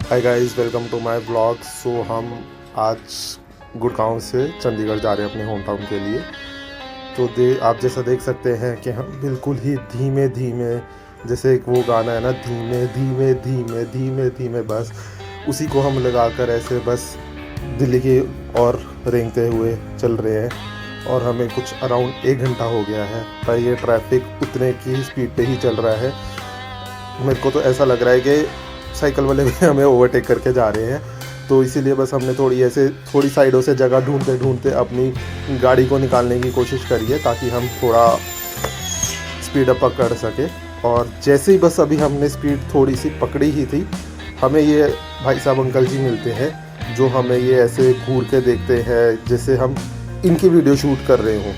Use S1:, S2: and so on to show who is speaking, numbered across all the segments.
S1: Hi guys, welcome to my blog. So हम आज गुड़गांव से चंडीगढ़ जा रहे हैं अपने होम टाउन के लिए। तो आप जैसा देख सकते हैं कि हम बिल्कुल ही धीमे धीमे, जैसे एक वो गाना है ना, धीमे धीमे धीमे धीमे धीमे, बस उसी को हम लगा कर ऐसे बस दिल्ली की और रेंगते हुए चल रहे हैं। और हमें कुछ अराउंड 1 घंटा हो गया है, पर ये ट्रैफिक उतने की स्पीड पे ही चल रहा है। मेरे को तो ऐसा लग रहा है कि साइकिल वाले भी हमें ओवरटेक करके जा रहे हैं। तो इसीलिए बस हमने थोड़ी साइडों से जगह ढूंढते ढूंढते अपनी गाड़ी को निकालने की कोशिश करी है, ताकि हम थोड़ा स्पीड अप पकड़ सके। और जैसे ही बस अभी हमने स्पीड थोड़ी सी पकड़ी ही थी, हमें ये भाई साहब अंकल जी मिलते हैं, जो हमें ये ऐसे घूर के देखते हैं जैसे हम इनकी वीडियो शूट कर रहे हों।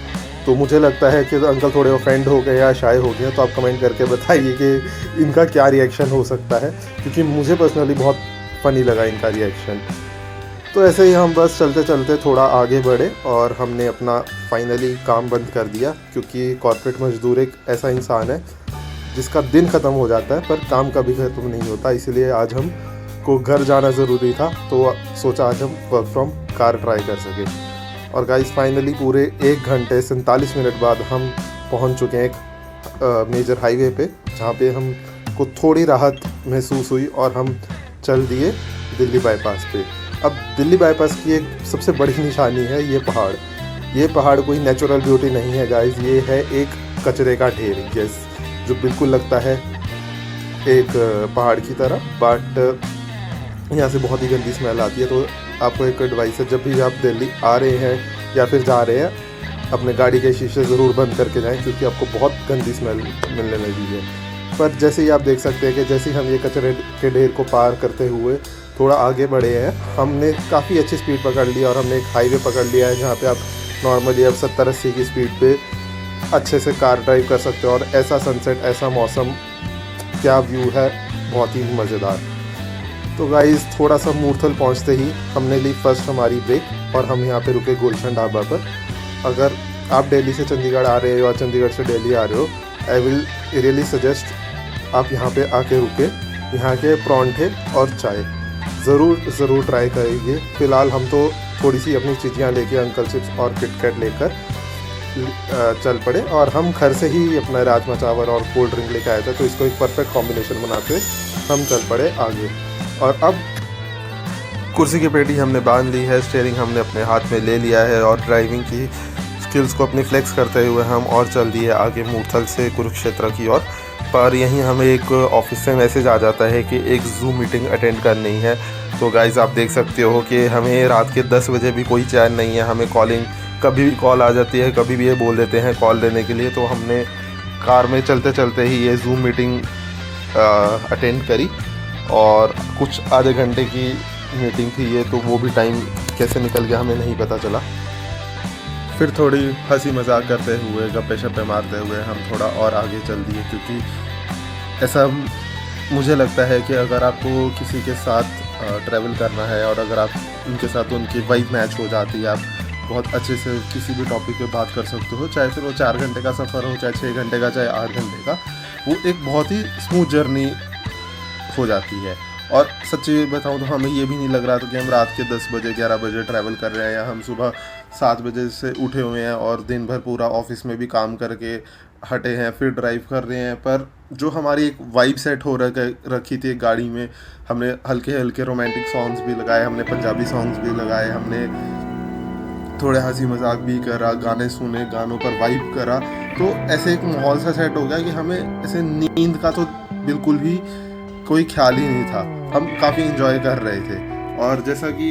S1: तो मुझे लगता है कि अंकल थोड़े ऑफेंड हो गए या शाय हो गए। तो आप कमेंट करके बताइए कि इनका क्या रिएक्शन हो सकता है, क्योंकि मुझे पर्सनली बहुत फ़नी लगा इनका रिएक्शन। तो ऐसे ही हम बस चलते चलते थोड़ा आगे बढ़े और हमने अपना फाइनली काम बंद कर दिया, क्योंकि कॉर्पोरेट मजदूर एक ऐसा इंसान है जिसका दिन ख़त्म हो जाता है पर काम कभी ख़त्म नहीं होता। इसलिए आज हम को घर जाना ज़रूरी था, तो सोचा आज हम वर्क फ्रॉम कार ट्राई कर सके। और गाइस फाइनली पूरे 1 घंटे 47 मिनट बाद हम पहुंच चुके हैं एक मेजर हाईवे पे, जहाँ पे हम को थोड़ी राहत महसूस हुई और हम चल दिए दिल्ली बाईपास पे। अब दिल्ली बाईपास की एक सबसे बड़ी निशानी है ये पहाड़। ये पहाड़ कोई नेचुरल ब्यूटी नहीं है गाइस, ये है एक कचरे का ढेर, यस, जो बिल्कुल लगता है एक पहाड़ की तरह। बट यहाँ से बहुत ही गंदी स्मेल आती है। तो आपको एक एडवाइस है, जब भी आप दिल्ली आ रहे हैं या फिर जा रहे हैं, अपने गाड़ी के शीशे ज़रूर बंद करके जाएं, क्योंकि आपको बहुत गंदी स्मेल मिलने लगी है। पर जैसे ही आप देख सकते हैं कि जैसे ही हम ये कचरे के ढेर को पार करते हुए थोड़ा आगे बढ़े हैं, हमने काफ़ी अच्छी स्पीड पकड़ ली और हमने एक हाईवे पकड़ लिया है, जहाँ पे आप नॉर्मली अब 70-80 की स्पीड पे अच्छे से कार ड्राइव कर सकते हो। और ऐसा सनसेट, ऐसा मौसम, क्या व्यू है, बहुत ही मज़ेदार। तो गाइज़ थोड़ा सा मूर्थल पहुंचते ही हमने ली फर्स्ट हमारी ब्रेक और हम यहाँ पे रुके गुलशन ढाबा पर। अगर आप दिल्ली से चंडीगढ़ आ रहे हो या चंडीगढ़ से दिल्ली आ रहे हो, आई विल रियली सजेस्ट आप यहाँ पे आके रुके। यहाँ के परांठे और चाय ज़रूर ट्राई करेंगे। फ़िलहाल हम तो थोड़ी सी अपनी चीज़ियाँ लेके, अंकल चिप्स और किटकैट लेकर चल पड़े। और हम घर से ही अपना राजमा चावल और कोल्ड ड्रिंक लेके आए थे, तो इसको एक परफेक्ट कॉम्बिनेशन बनाते हम चल पड़े आगे। और अब कुर्सी की पेटी हमने बांध ली है, स्टीयरिंग हमने अपने हाथ में ले लिया है और ड्राइविंग की स्किल्स को अपनी फ्लेक्स करते हुए हम और चल दिए आगे मूर्थल से कुरुक्षेत्र की ओर। पर यहीं हमें एक ऑफिस से मैसेज आ जाता है कि एक जूम मीटिंग अटेंड करनी है। तो गाइज़ आप देख सकते हो कि हमें रात के 10 बजे भी कोई चैन नहीं है। हमें कॉलिंग, कभी भी कॉल आ जाती है, कभी भी ये बोल देते हैं कॉल लेने के लिए। तो हमने कार में चलते चलते ही ये जूम मीटिंग अटेंड करी और कुछ आधे घंटे की मीटिंग थी ये, तो वो भी टाइम कैसे निकल गया हमें नहीं पता चला। फिर थोड़ी हंसी मजाक करते हुए, गप्पे शप्पे मारते हुए हम थोड़ा और आगे चल दिए, क्योंकि ऐसा मुझे लगता है कि अगर आपको किसी के साथ ट्रैवल करना है और अगर आप उनके साथ उनकी वाइब मैच हो जाती है, आप बहुत अच्छे से किसी भी टॉपिक पे बात कर सकते हो, चाहे फिर वो 4 घंटे का सफ़र हो, चाहे 6 घंटे का, चाहे 8 घंटे का, वो एक बहुत ही स्मूथ जर्नी हो जाती है। और सच्ची बताऊँ तो हमें ये भी नहीं लग रहा था कि हम रात के 10 बजे 11 बजे ट्रैवल कर रहे हैं, या हम सुबह 7 बजे से उठे हुए हैं और दिन भर पूरा ऑफिस में भी काम करके हटे हैं, फिर ड्राइव कर रहे हैं। पर जो हमारी एक वाइब सेट हो रखी थी गाड़ी में, हमने हल्के हल्के रोमांटिक सॉन्ग्स भी लगाए, हमने पंजाबी सॉन्ग्स भी लगाए, हमने थोड़े हंसी मजाक भी करा, गाने सुने, गानों पर वाइब करा। तो ऐसे एक माहौल सा सेट हो गया कि हमें ऐसे नींद का तो बिल्कुल भी कोई ख्याल ही नहीं था। हम काफ़ी इंजॉय कर रहे थे। और जैसा कि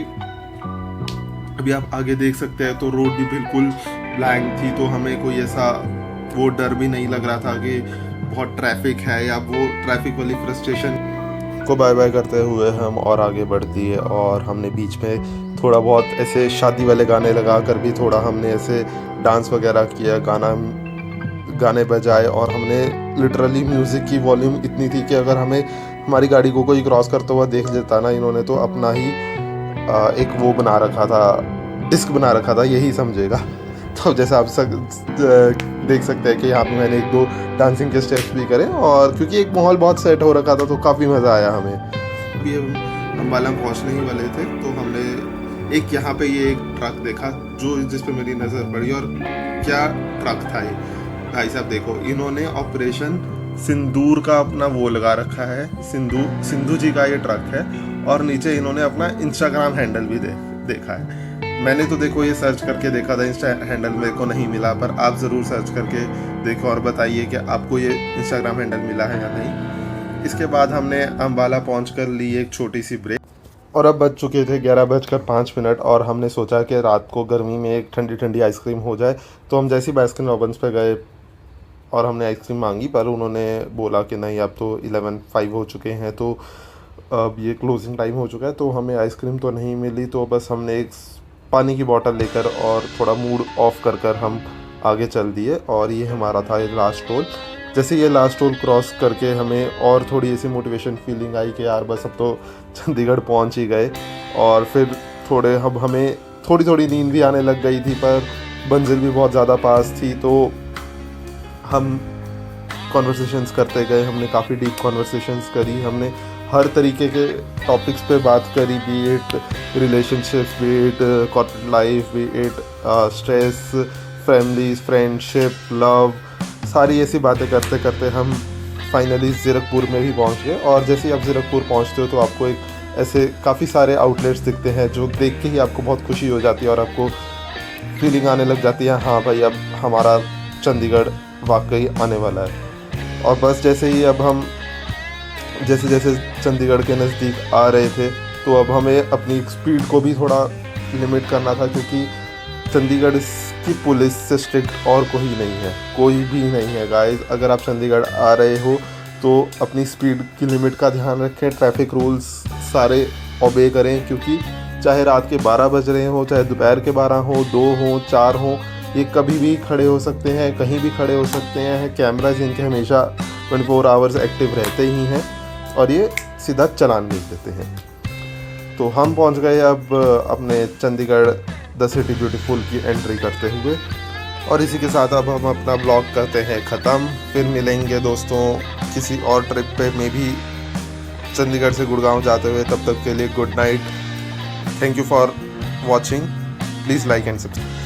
S1: अभी आप आगे देख सकते हैं, तो रोड भी बिल्कुल ब्लैंक थी, तो हमें कोई ऐसा वो डर भी नहीं लग रहा था कि बहुत ट्रैफिक है, या वो ट्रैफिक वाली फ्रस्ट्रेशन को बाय बाय करते हुए हम और आगे बढ़ दिए। और हमने बीच में थोड़ा बहुत ऐसे शादी वाले गाने लगा कर भी थोड़ा हमने ऐसे डांस वगैरह किया, गाने बजाए। और हमने लिटरली म्यूज़िक की वॉल्यूम इतनी थी कि अगर हमें हमारी गाड़ी को कोई क्रॉस करता हुआ देख लेता ना इन्होंने, तो अपना ही एक वो बना रखा था, डिस्क बना रखा था, यही समझेगा। तो जैसे आप देख सकते हैं कि यहाँ पे मैंने 1-2 डांसिंग के स्टेप्स भी करे, और क्योंकि एक माहौल बहुत सेट हो रखा था तो काफ़ी मज़ा आया हमें। अभी अम्बाला में पहुँचने ही वाले थे तो हमने एक यहाँ पे ये एक ट्रक देखा जिस पे मेरी नज़र पड़ी, और क्या ट्रक था ये भाई साहब। देखो, इन्होंने ऑपरेशन सिंदूर का अपना वो लगा रखा है, सिंधु जी का ये ट्रक है, और नीचे इन्होंने अपना इंस्टाग्राम हैंडल भी देखा है। मैंने तो देखो ये सर्च करके देखा था, इंस्टा हैंडल मेरे को नहीं मिला, पर आप ज़रूर सर्च करके देखो और बताइए कि आपको ये इंस्टाग्राम हैंडल मिला है या नहीं। इसके बाद हमने अम्बाला पहुंचकर ली एक छोटी सी ब्रेक, और अब बज चुके थे 11:05 और हमने सोचा कि रात को गर्मी में एक ठंडी ठंडी आइसक्रीम हो जाए। तो हम जैसे ही बास्किन रॉबिन्स पे गए और हमने आइसक्रीम मांगी, पर उन्होंने बोला कि नहीं, अब तो 11:05 हो चुके हैं, तो अब ये क्लोजिंग टाइम हो चुका है, तो हमें आइसक्रीम तो नहीं मिली। तो बस हमने एक पानी की बोतल लेकर और थोड़ा मूड ऑफ कर हम आगे चल दिए, और ये हमारा था ये लास्ट टोल। जैसे ये लास्ट टोल क्रॉस करके हमें और थोड़ी ऐसी मोटिवेशन फीलिंग आई कि यार बस अब तो चंडीगढ़ पहुंच ही गए। और फिर हमें थोड़ी नींद भी आने लग गई थी, पर मंजिल भी बहुत ज़्यादा पास थी, तो हम कॉन्वर्सेशंस करते गए। हमने काफ़ी डीप कॉन्वर्सेशंस करी, हमने हर तरीके के टॉपिक्स पे बात करी, B it relationships, B it corporate life, B it stress, families, friendship, love, सारी ऐसी बातें करते करते हम फाइनली ज़ीरकपुर में भी पहुंच गए। और जैसे ही आप ज़ीरकपुर पहुंचते हो तो आपको एक ऐसे काफ़ी सारे आउटलेट्स दिखते हैं जो देख के ही आपको बहुत खुशी हो जाती है, और आपको फीलिंग आने लग जाती है, हाँ भाई अब हमारा चंडीगढ़ वाकई आने वाला है। और बस जैसे ही अब हम जैसे चंडीगढ़ के नज़दीक आ रहे थे, तो अब हमें अपनी स्पीड को भी थोड़ा लिमिट करना था, क्योंकि चंडीगढ़ की पुलिस से स्ट्रिक्ट और कोई भी नहीं है गाइस। अगर आप चंडीगढ़ आ रहे हो तो अपनी स्पीड की लिमिट का ध्यान रखें, ट्रैफिक रूल्स सारे ओबे करें, क्योंकि चाहे रात के 12 बज रहे हो, चाहे दोपहर के 12 हो, 2 हो, 4 हो, ये कभी भी खड़े हो सकते हैं, कहीं भी खड़े हो सकते हैं। कैमराज इनके हमेशा 24 आवर्स एक्टिव रहते ही हैं, और ये सीधा चलान भेज देते हैं। तो हम पहुंच गए अब अपने चंडीगढ़ द सिटी ब्यूटीफुल की एंट्री करते हुए, और इसी के साथ अब हम अपना ब्लॉग करते हैं ख़त्म। फिर मिलेंगे दोस्तों किसी और ट्रिप पे, मे भी चंडीगढ़ से गुड़गांव जाते हुए। तब तक के लिए good night, thank you for watching, please like and subscribe.